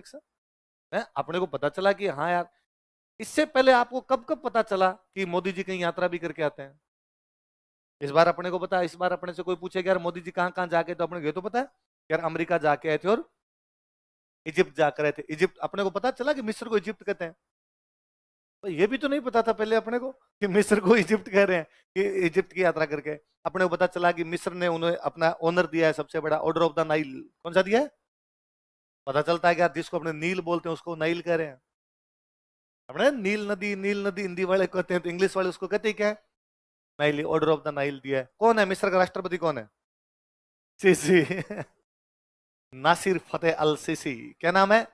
अध्यक्ष है। अपने को पता चला कि हाँ यार, इससे पहले आपको कब कब पता चला कि मोदी जी कहीं यात्रा भी करके आते हैं? इस बार अपने को पता, इस बार अपने से कोई पूछेगा यार मोदी जी कहाँ कहाँ जाके, तो अपने ये तो पता है यार अमेरिका जाके आए थे और इजिप्ट जाकर आए थे। इजिप्ट अपने को पता चला कि मिस्र को इजिप्ट कहते हैं, तो ये भी तो नहीं पता था पहले अपने को कि मिस्र को इजिप्ट कह रहे हैं, कि इजिप्ट की यात्रा करके। अपने को पता चला कि मिस्र ने उन्हें अपना ऑनर दिया है, सबसे बड़ा ऑर्डर ऑफ द नाइल। कौन सा दिया है? पता चलता है कि यार जिसको अपने नील बोलते हैं उसको नाइल कह रहे हैं। अपने नील नदी हिंदी वाले कहते हैं, तो इंग्लिश वाले उसको कहते हैं क्या है? Nile, order of the Nile दिया है। कौन है मिस्र का राष्ट्रपति, कौन है? सीसी। नासिर फतेह अल सीसी। क्या नाम है?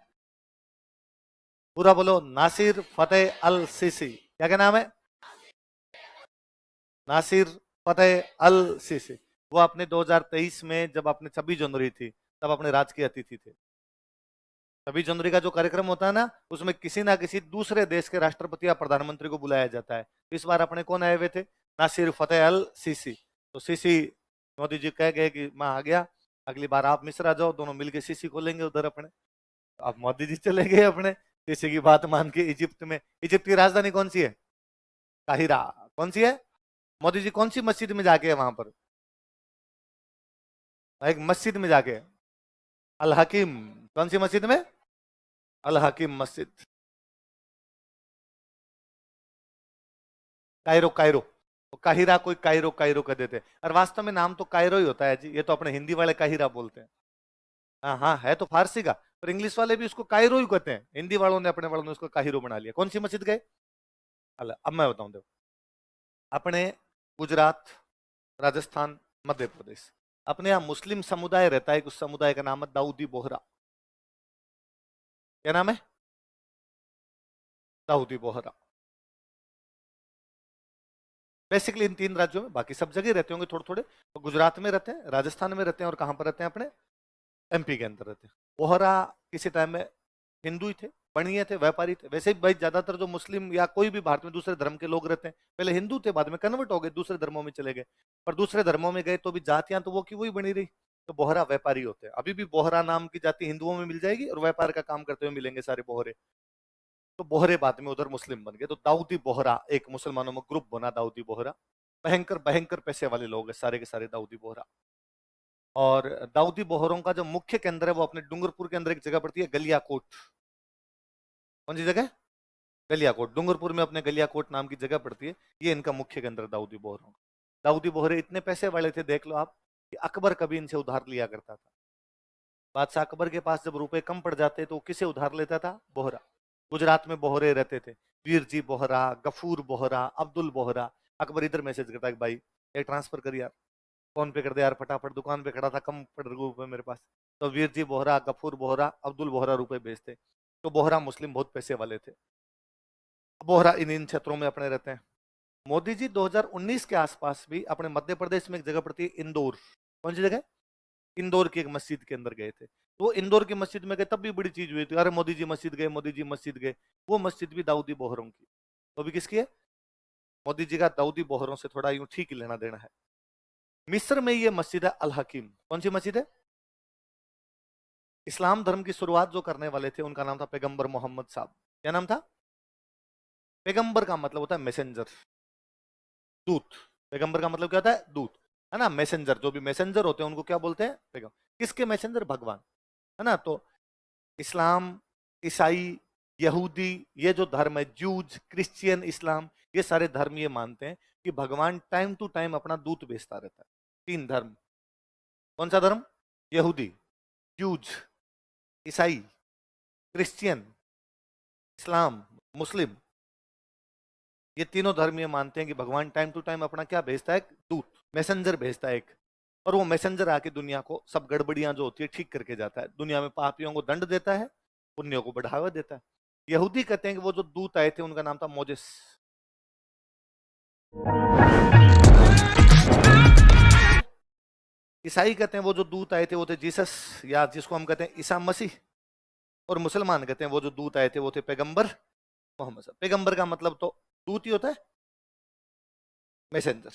पूरा बोलो, नासिर फतेह अल सीसी। क्या क्या नाम है? नासिर फतेह अल सीसी। वो अपने 2023 में जब अपने 26 जनवरी थी, तब अपने राज के अतिथि थे। 26 जनवरी का जो कार्यक्रम होता है ना, उसमें किसी ना किसी दूसरे देश के राष्ट्रपति या प्रधानमंत्री को बुलाया जाता है। इस बार अपने कौन आए हुए थे? नासिर फतेह अल सीसी। तो सीसी, मोदी जी कह गए कि मैं आ गया, अगली बार आप मिस्र आ जाओ, दोनों मिलके सीसी खोलेंगे उधर अपने। तो अब मोदी जी चले गए अपने सीसी की बात मान के इजिप्ट में। इजिप्ट की राजधानी कौन सी है? काहिरा। कौन सी है? मोदी जी कौन सी मस्जिद में जाके है वहां पर? एक मस्जिद में जाके, अल हकीम। कौन सी मस्जिद में? अल हकीम मस्जिद। Cairo, Cairo. तो काहिरा कोई कायरो कायरो कर देते हैं, और वास्तव में नाम तो कायरो ही होता है जी। ये तो अपने हिंदी वाले काहिरा बोलते हैं। हाँ हाँ, है तो फारसी का, पर इंग्लिश वाले भी उसको कायरो ही कहते हैं। हिंदी वालों ने, अपने वालों ने उसको काहिरो बना लिया। कौन सी मस्जिद गए? अल्लाह, अब मैं बताऊं, देखो। अपने गुजरात, राजस्थान, मध्य प्रदेश, अपने यहाँ मुस्लिम समुदाय रहता है। उस समुदाय का नाम है दाऊदी बोहरा। क्या नाम है? दाऊदी बोहरा। बेसिकली इन 3 राज्यों में, बाकी सब जगह रहते होंगे थोड़े थोड़े। तो गुजरात में रहते हैं, राजस्थान में रहते हैं, और कहां पर रहते हैं? अपने एमपी के अंदर रहते हैं। बोहरा किसी टाइम में हिंदू ही थे, बनिए थे, व्यापारी थे। वैसे ही भाई ज्यादातर जो मुस्लिम या कोई भी भारत में दूसरे धर्म के लोग रहते हैं, पहले हिंदू थे, बाद में कन्वर्ट हो गए, दूसरे धर्मों में चले गए। पर दूसरे धर्मों में गए तो भी जातियां तो वो की वही बनी रही। तो बोहरा व्यापारी होते हैं। अभी भी बोहरा नाम की जाति हिंदुओं में मिल जाएगी, और व्यापार का काम करते हुए मिलेंगे सारे बोहरे। तो बोहरे बाद में उधर मुस्लिम बन गए, तो दाऊदी बोहरा एक मुसलमानों में ग्रुप बना, दाऊदी बोहरा। भयंकर भयंकर पैसे वाले लोग हैं सारे के सारे दाऊदी बोहरा। और दाऊदी बोहरों का जो मुख्य केंद्र है वो अपने डूंगरपुर के अंदर एक जगह पड़ती है, गलियाकोट। कौन सी जगह? गलियाकोट। डूंगरपुर में अपने गलियाकोट नाम की जगह पड़ती है। ये इनका मुख्य केंद्र है दाऊदी बोहरों का। दाऊदी बोहरे इतने पैसे वाले थे, देख लो आप, कि अकबर कभी इनसे उधार लिया करता था। बादशाह अकबर के पास जब रुपए कम पड़ जाते तो वो किसे उधार लेता था? बोहरा। गुजरात में बोहरे रहते थे, वीर जी बोहरा, गफूर बोहरा, अब्दुल बोहरा। अकबर इधर मैसेज करता है कि भाई एक ट्रांसफर कर यार, फोन पे कर दे यार फटाफट, दुकान पे खड़ा था, कम पड़ रहे रुपए मेरे पास। तो वीर जी बोहरा, गफूर बोहरा, अब्दुल बोहरा रुपए भेजते। तो बोहरा मुस्लिम बहुत पैसे वाले थे। बोहरा इन इन क्षेत्रों में अपने रहते हैं। मोदी जी 2019 के आसपास भी अपने मध्य प्रदेश में एक जगह पड़ती है इंदौर। कौन सी जगह? इंदौर की एक मस्जिद के अंदर गए थे। तो वो इंदौर की मस्जिद में गए, तब भी बड़ी चीज हुई थी, अरे मोदी जी मस्जिद गए, मोदी जी मस्जिद गए। वो मस्जिद भी दाऊदी बोहरों की। तो भी किसकी है? मोदी जी का दाऊदी बोहरों से थोड़ा यूं ठीक लेना देना है। मिस्र में ये मस्जिद है अल हकीम। कौन सी मस्जिद है? इस्लाम धर्म की शुरुआत जो करने वाले थे उनका नाम था पैगंबर मोहम्मद साहब। क्या नाम था? पैगंबर का मतलब होता है मैसेंजर, दूत। पैगंबर का मतलब क्या होता है? दूत। है ना? मैसेंजर, जो भी मैसेंजर होते हैं उनको क्या बोलते हैं? पैगंबर। किसके मैसेंजर? भगवान। है ना? तो इस्लाम, ईसाई, यहूदी, ये जो धर्म है, जूज, क्रिश्चियन, इस्लाम, ये सारे धर्म ये मानते हैं कि भगवान टाइम टू टाइम अपना दूत भेजता रहता है। 3 धर्म। कौन सा धर्म? यहूदी, जूज, ईसाई, क्रिश्चियन, इस्लाम, मुस्लिम। ये तीनों धर्म ये मानते हैं कि भगवान टाइम टू टाइम अपना क्या भेजता है? दूत, मैसेंजर भेजता है एक। और वो मैसेंजर आके दुनिया को सब गड़बड़ियां जो होती है ठीक करके जाता है। दुनिया में पापियों को दंड देता है, पुण्यों को बढ़ावा देता है। यहूदी कहते हैं कि वो जो दूत आए थे उनका नाम था मोजेस। ईसाई कहते हैं वो जो दूत आए थे वो थे जीसस, या जिसको हम कहते हैं ईसा मसीह। और मुसलमान कहते हैं वो जो दूत आए थे वो थे पैगंबर मोहम्मद साहब। पैगंबर का मतलब तो दूत ही होता है, मैसेंजर।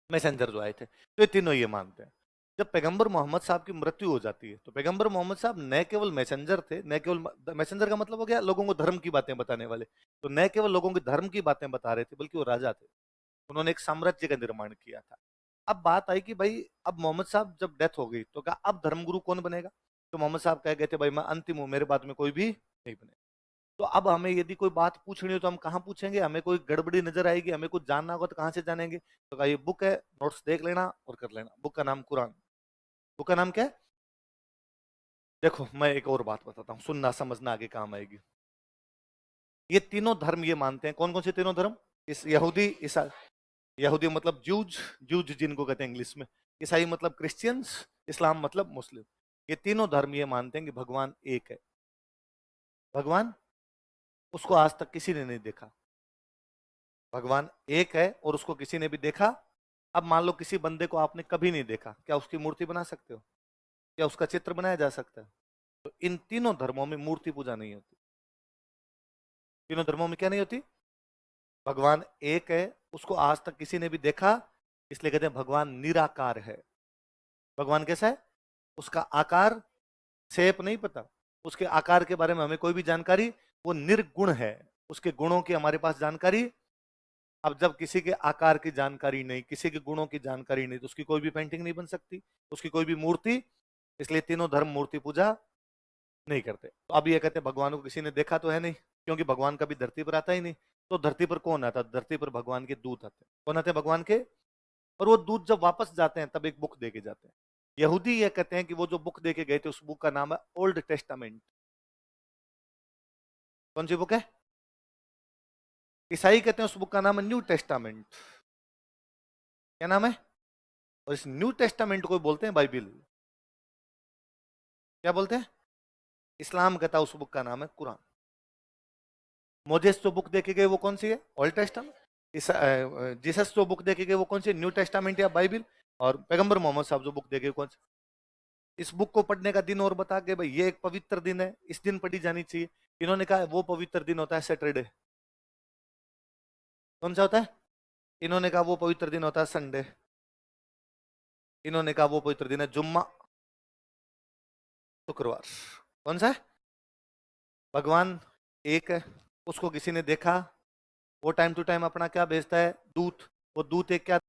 मैसेंजर जो आए थे, तो ये तीनों ये मानते हैं। जब पैगंबर मोहम्मद साहब की मृत्यु हो जाती है तो पैगंबर मोहम्मद साहब न केवल मैसेंजर थे, न केवल मैसेंजर का मतलब हो गया लोगों को धर्म की बातें बताने वाले, तो न केवल लोगों के धर्म की बातें बता रहे थे बल्कि वो राजा थे। उन्होंने एक साम्राज्य का निर्माण किया था। अब बात आई कि भाई अब मोहम्मद साहब जब डेथ हो गई तो क्या अब धर्मगुरु कौन बनेगा? तो मोहम्मद साहब कह गए थे भाई मैं अंतिम हूं, मेरे बाद में कोई भी नहीं बने। तो अब हमें यदि कोई बात पूछनी हो तो हम कहाँ पूछेंगे? हमें कोई गड़बड़ी नजर आएगी, हमें कुछ जानना होगा तो कहाँ से जानेंगे? तो कहा ये बुक है, नोट्स देख लेना और कर लेना। बुक का नाम कुरान। बुक का नाम क्या है? देखो मैं एक और बात बताता हूँ, सुनना समझना आगे काम आएगी। ये तीनों धर्म ये मानते हैं, कौन कौन से तीनों धर्म? इस यहूदी ईसा यहूदी मतलब जूज, जूज जिनको कहते हैं इंग्लिश में, ईसाई मतलब क्रिश्चियंस, इस्लाम मतलब मुस्लिम। ये तीनों धर्म ये मानते हैं कि भगवान एक है। भगवान, उसको आज तक किसी ने नहीं देखा। भगवान एक है और उसको किसी ने भी देखा। अब मान लो किसी बंदे को आपने कभी नहीं देखा, क्या उसकी मूर्ति बना सकते हो? क्या उसका चित्र बनाया जा सकता है? तो इन तीनों धर्मों में मूर्ति पूजा नहीं होती। तीनों धर्मों में क्या नहीं होती? भगवान एक है, उसको आज तक किसी ने भी देखा, इसलिए कहते हैं भगवान निराकार है। भगवान कैसा है? उसका आकार, शेप नहीं पता, उसके आकार के बारे में हमें कोई भी जानकारी, वो निर्गुण है, उसके गुणों की हमारे पास जानकारी। अब जब किसी के आकार की जानकारी नहीं, किसी के गुणों की जानकारी नहीं, तो उसकी कोई भी पेंटिंग नहीं बन सकती, उसकी कोई भी मूर्ति। इसलिए तीनों धर्म मूर्ति पूजा नहीं करते। तो अब ये कहते हैं भगवान को किसी ने देखा तो है नहीं, क्योंकि भगवान कभी धरती पर आता ही नहीं। तो धरती पर कौन आता? धरती पर भगवान के दूत आते हैं। कौन आते हैं? भगवान के। और वो दूत जब वापस जाते हैं तब एक बुक दे के जाते हैं। यहूदी ये कहते हैं कि वो जो बुक दे के गए थे उस बुक का नाम है ओल्ड टेस्टामेंट। कौन सी बुक है? ईसाई कहते हैं उस बुक का नाम है न्यू टेस्टामेंट। क्या नाम है? और इस न्यू टेस्टामेंट को बोलते हैं बाइबिल। क्या बोलते हैं? इस्लाम कहता है उस बुक का नाम है कुरान। मोजेस जो बुक देखे गए वो कौन सी है? Old testament. जीसस जो बुक देखे गए वो कौन सी? न्यू टेस्टामेंट या बाइबिल। और पैगंबर मोहम्मद साहब जो बुक देखे कौन सी? इस बुक को पढ़ने का दिन और बता के भाई ये एक पवित्र दिन है, इस दिन पढ़ी जानी चाहिए। इन्होंने कहा वो पवित्र दिन होता है सैटरडे। कौन सा होता है? इन्होंने कहा वो पवित्र दिन होता है संडे। इन्होंने कहा वो पवित्र दिन है जुम्मा, शुक्रवार। कौन सा है? भगवान एक है, उसको किसी ने देखा, वो टाइम टू टाइम अपना क्या भेजता है? दूत। वो दूत एक क्या